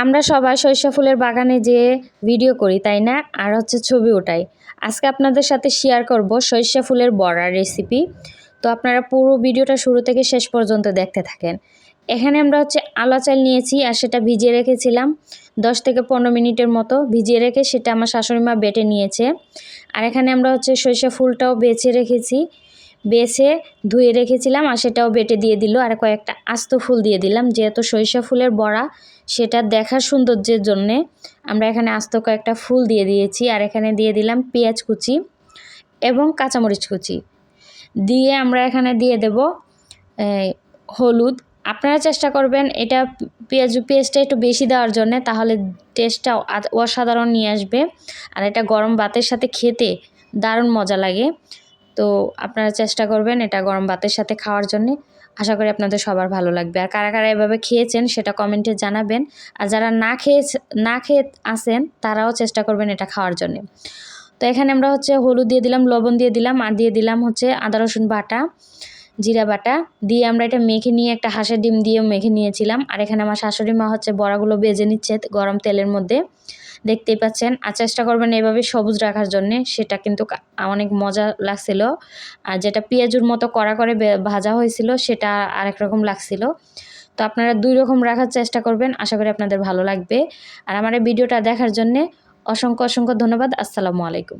আমরা সবাই সরিষা ফুলের বাগানে যেয়ে ভিডিও করি তাই না, আর ছবি ওঠাই। আজকে আপনাদের সাথে শেয়ার করব সরিষা ফুলের বড়ার রেসিপি। তো আপনারা পুরো ভিডিওটা শুরু থেকে শেষ পর্যন্ত দেখতে থাকেন। এখানে আমরা আলা চাল নিয়েছি আর সেটা ভিজিয়ে রেখেছিলাম 10 থেকে 15 মিনিটের মতো ভিজিয়ে রেখে সেটা আমার শাশুড়ি মা বেটে নিয়েছে। আর এখানে আমরা সরিষা ফুলটাও বেছে রেখেছি, বেছে ধুয়ে রেখেছিলাম আর সেটাও বেটে দিয়ে দিল। আর কয়েকটা আস্ত ফুল দিয়ে দিলাম, যেহেতু সরিষা ফুলের বড়া সেটা দেখার সৌন্দর্যের জন্যে আমরা এখানে আস্ত কয়েকটা ফুল দিয়ে দিয়েছি। আর এখানে দিয়ে দিলাম পেঁয়াজ কুচি এবং কাঁচামরিচ কুচি দিয়ে আমরা এখানে দিয়ে দেব হলুদ। আপনারা চেষ্টা করবেন এটা পেঁয়াজটা একটু বেশি দেওয়ার জন্যে, তাহলে টেস্টটা অসাধারণ নিয়ে আসবে। আর এটা গরম ভাতের সাথে খেতে দারুণ মজা লাগে। তো আপনারা চেষ্টা করবেন এটা গরম ভাতের সাথে খাওয়ার জন্যে। আশা করি আপনাদের সবার ভালো লাগবে। আর কারা কারা এভাবে খেয়েছেন সেটা কমেন্টে জানাবেন। আর যারা না খেয়ে আসেন তারাও চেষ্টা করবেন এটা খাওয়ার জন্যে। তো এখানে আমরা হলুদ দিয়ে দিলাম, লবণ দিয়ে দিলাম আর দিয়ে দিলাম আদা রসুন বাটা, জিরা বাটা দিয়ে আমরা এটা মেখে নিয়ে একটা হাঁসের ডিম দিয়ে মেখে নিয়েছিলাম। আর এখানে আমার শাশুড়ি মা বড়াগুলো ভেজে নিচ্ছে গরম তেলের মধ্যে, দেখতেই পাচ্ছেন। আর চেষ্টা করবেন এভাবে সবুজ রাখার জন্যে, সেটা কিন্তু অনেক মজা লাগছিল। আর যেটা পেঁয়াজুর মতো কড়া করে ভাজা হয়েছিল সেটা আরেক রকম লাগছিল। তো আপনারা 2 রকম রাখার চেষ্টা করবেন, আশা করি আপনাদের ভালো লাগবে। আর আমার এই ভিডিওটা দেখার জন্যে অসংখ্য ধন্যবাদ। আসসালামু আলাইকুম।